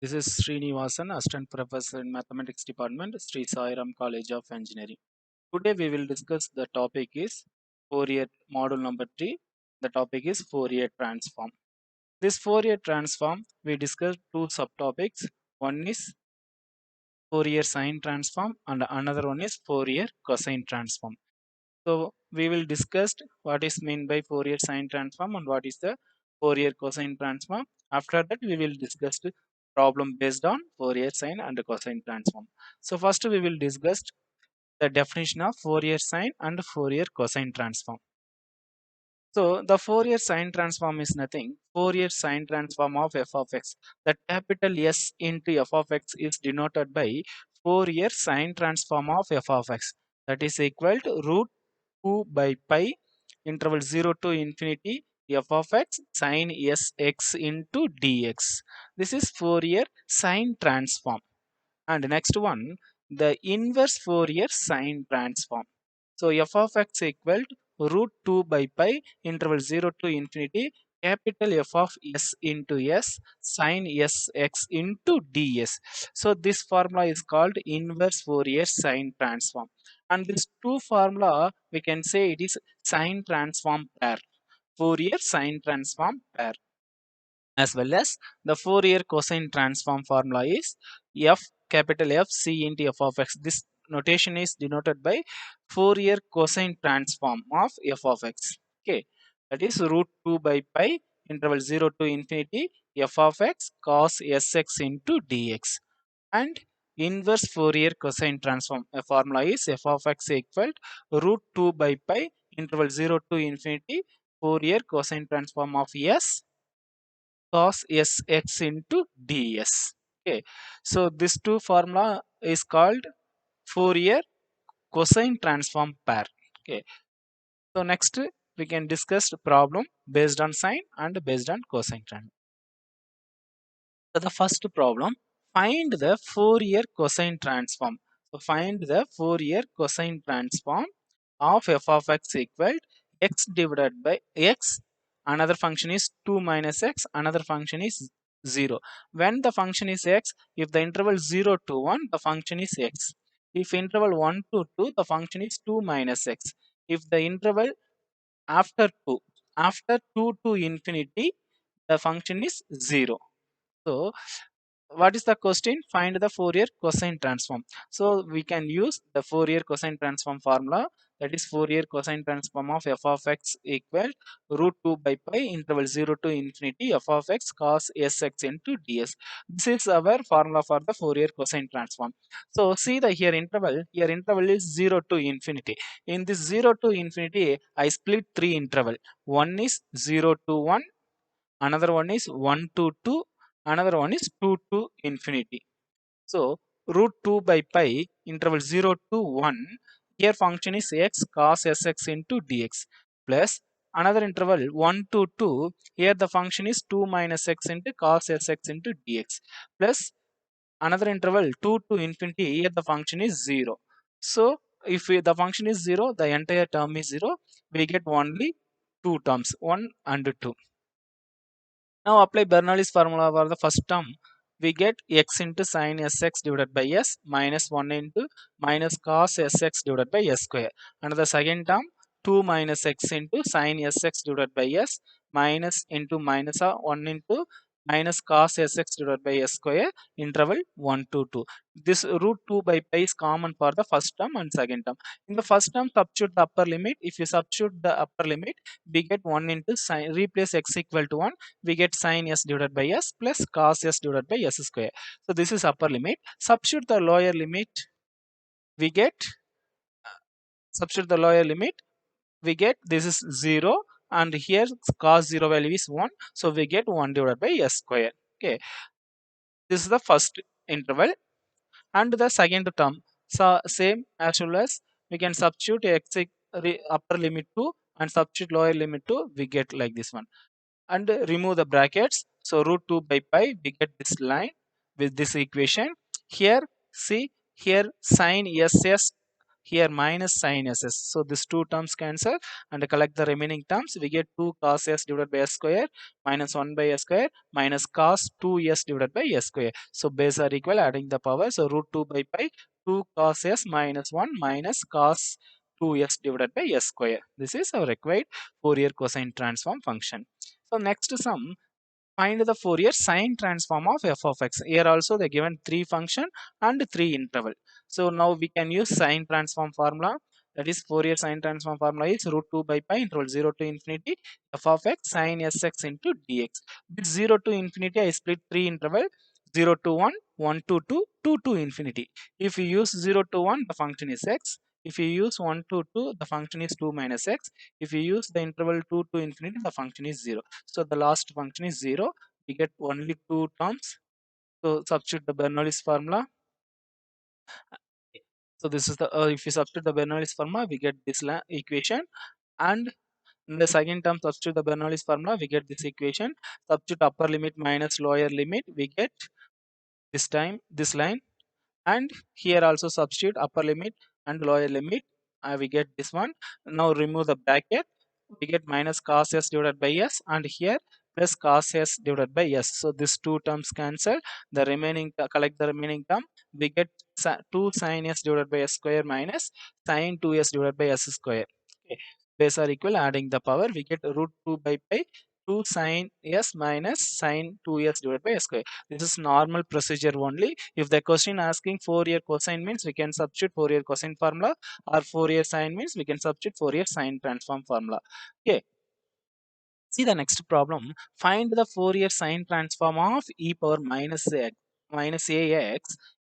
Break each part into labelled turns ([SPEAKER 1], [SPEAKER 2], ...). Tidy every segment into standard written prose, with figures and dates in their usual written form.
[SPEAKER 1] This is Srinivasan, Assistant Professor in Mathematics Department, Sri Sairam College of Engineering. Today we will discuss the topic is Fourier module number 3. The topic is Fourier transform. This Fourier transform we discussed two subtopics. One is Fourier sine transform and another one is Fourier cosine transform. So we will discuss what is meant by Fourier sine transform and what is the Fourier cosine transform. After that, we will discuss the problem based on Fourier sine and cosine transform. So first we will discuss the definition of Fourier sine and Fourier cosine transform. So the Fourier sine transform is nothing. Fourier sine transform of f of x. The capital S into f of x is denoted by Fourier sine transform of f of x. That is equal to root 2 by pi interval 0 to infinity f of x sin sx into dx. This is Fourier sine transform. And next one, the inverse Fourier sine transform. So f of x equal to root 2 by pi interval 0 to infinity capital F of s into s sin sx into ds. So this formula is called inverse Fourier sine transform. And this two formula we can say it is sine transform pair. Fourier sine transform pair, as well as the Fourier cosine transform formula is f capital F c into f of x. This notation is denoted by Fourier cosine transform of f of x. Okay, that is root 2 by pi interval 0 to infinity f of x cos sx into dx. And inverse Fourier cosine transform formula is f of x equal to root 2 by pi interval 0 to infinity Fourier cosine transform of s cos sx into ds. Okay, so this two formula is called Fourier cosine transform pair. Okay, so next we can discuss the problem based on sine and based on cosine transform. So the first problem, find the Fourier cosine transform. So find the Fourier cosine transform of f of x equal x divided by x. Another function is 2 minus x, another function is 0. When the function is x, if the interval 0 to 1, the function is x. If interval 1 to 2, the function is 2 minus x. If the interval after 2, after 2 to infinity, the function is 0. So what is the question? Find the Fourier cosine transform. So we can use the Fourier cosine transform formula, that is Fourier cosine transform of f of x equal root 2 by pi interval 0 to infinity f of x cos sx into ds. This is our formula for the Fourier cosine transform. So see the here interval is 0 to infinity. In this 0 to infinity, I split three interval. One is 0 to 1, another one is 1 to 2, another one is 2 to infinity. So root 2 by pi interval 0 to 1, here function is x cos sx into dx, plus another interval 1 to 2, here the function is 2 minus x into cos sx into dx, plus another interval 2 to infinity, here the function is 0. So if the function is 0, the entire term is 0, we get only two terms, 1 and 2. Now apply Bernoulli's formula for the first term. We get x into sin sx divided by s minus 1 into minus cos sx divided by s square. And the second term, 2 minus x into sin sx divided by s minus into minus 1 into minus cos sx divided by s square interval 1 to 2. This root 2 by pi is common for the first term and second term. In the first term, substitute the upper limit. If you substitute the upper limit, we get 1 into sin, replace x equal to 1, we get sin s divided by s plus cos s divided by s square. So this is upper limit. Substitute the lower limit, we get substitute the lower limit, we get this is 0, and here cos 0 value is 1, so we get 1 divided by s square. Okay, this is the first interval. And the second term, so same as well as we can substitute upper limit 2 and substitute lower limit 2, we get like this one, and remove the brackets. So root 2 by pi, we get this line with this equation. Here, see, here sin ss, here minus sin ss. So these two terms cancel and collect the remaining terms. We get 2 cos s divided by s square minus 1 by s square minus cos 2s divided by s square. So base are equal, adding the power. So root 2 by pi 2 cos s minus 1 minus cos 2s divided by s square. This is our required Fourier cosine transform function. So next sum, find the Fourier sine transform of f of x. Here also they given 3 function and 3 interval. So now we can use sine transform formula. That is Fourier sine transform formula is root 2 by pi interval 0 to infinity f of x sine sx into dx. With 0 to infinity I split 3 interval, 0 to 1, 1 to 2, 2 to infinity. If you use 0 to 1 the function is x. If you use 1 to 2 the function is 2 minus x. If you use the interval 2 to infinity the function is 0. So the last function is 0. We get only 2 terms. So substitute the Bernoulli's formula. So this is the if you substitute the Bernoulli's formula, we get this equation. And in the second term, substitute the Bernoulli's formula, we get this equation. Substitute upper limit minus lower limit, we get this line. And here also substitute upper limit and lower limit, we get this one. Now remove the bracket, we get minus cos s divided by s, and here plus cos s divided by s. So these two terms cancel, the remaining collect the remaining term, we get 2 sin s divided by s square minus sin 2s divided by s square. Okay. Base are equal, adding the power, we get root 2 by pi 2 sin s minus sin 2s divided by s square. This is normal procedure only. If the question asking Fourier cosine means we can substitute Fourier cosine formula, or Fourier sine means we can substitute Fourier sine transform formula. Okay. See the next problem. Find the Fourier sine transform of e power minus ax,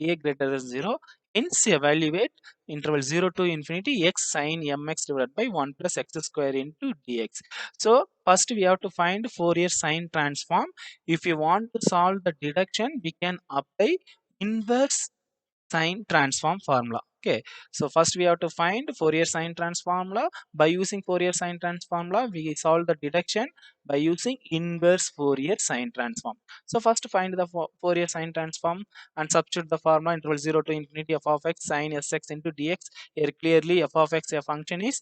[SPEAKER 1] a greater than 0. Hence evaluate interval 0 to infinity x sine mx divided by 1 plus x square into dx. So first we have to find Fourier sine transform. If you want to solve the deduction, we can apply inverse sine transform formula. Okay, so first we have to find Fourier sine transform formula. By using Fourier sine transform formula, we solve the deduction by using inverse Fourier sine transform. So first find the Fourier sine transform and substitute the formula interval 0 to infinity f of x sine sx into dx. Here clearly f of x a function is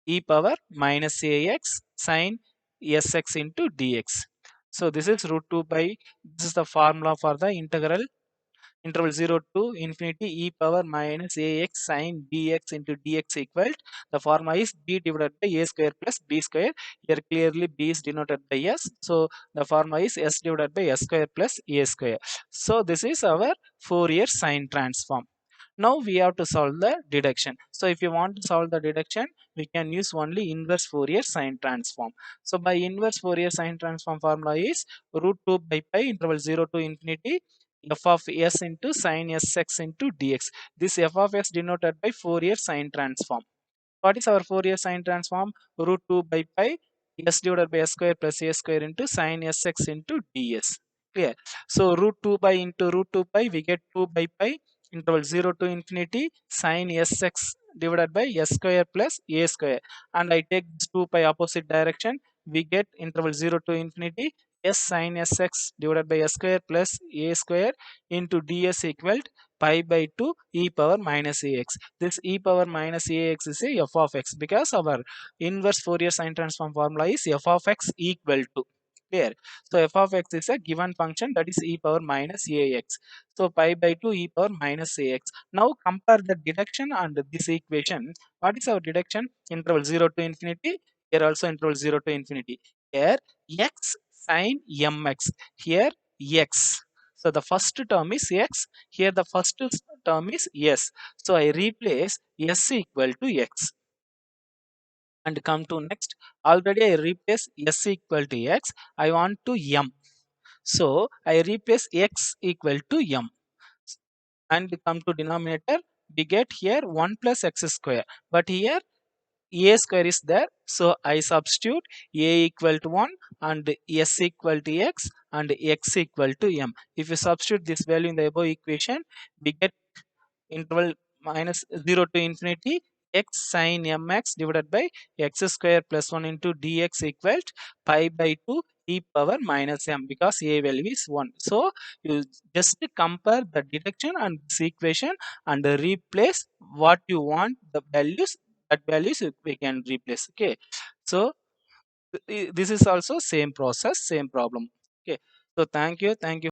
[SPEAKER 1] e power minus ax sine sx into dx. So this is root 2 by, this is the formula for the integral interval 0 to infinity e power minus ax sine bx into dx equal, the formula is b divided by a square plus b square. Here clearly b is denoted by s, so the formula is s divided by s square plus a square. So this is our Fourier sine transform. Now we have to solve the deduction. So if you want to solve the deduction, we can use only inverse Fourier sine transform. So by inverse Fourier sine transform formula is root 2 by pi interval 0 to infinity f of s into sin sx into dx. This f of s denoted by Fourier sine transform. What is our Fourier sine transform? Root 2 by pi s divided by s square plus a square into sin sx into ds. Clear? So root 2 by into root 2 pi, we get 2 by pi interval 0 to infinity sin sx divided by s square plus a square. And I take this 2 pi opposite direction, we get interval 0 to infinity s sin sx divided by s square plus a square into ds equal pi by 2 e power minus ax. This e power minus ax is a f of x, because our inverse Fourier sine transform formula is f of x equal to. Clear? So f of x is a given function, that is e power minus ax. So pi by 2 e power minus ax. Now compare the deduction and this equation. What is our deduction? Interval 0 to infinity. Here also interval 0 to infinity. Here x sine mx. Here x. So the first term is x. Here the first term is s. So I replace s equal to x. And come to next. Already I replace s equal to x. I want to m. So I replace x equal to m. And come to denominator. We get here 1 plus x square. But here a square is there, so I substitute a equal to 1 and s equal to x and x equal to m. If you substitute this value in the above equation, we get interval minus 0 to infinity x sin mx divided by x square plus 1 into dx equals pi by 2 e power minus m because a value is 1. So you just compare the detection and this equation and replace what you want the values, that values we can replace. Okay. So this is also same process, same problem. Okay. So thank you.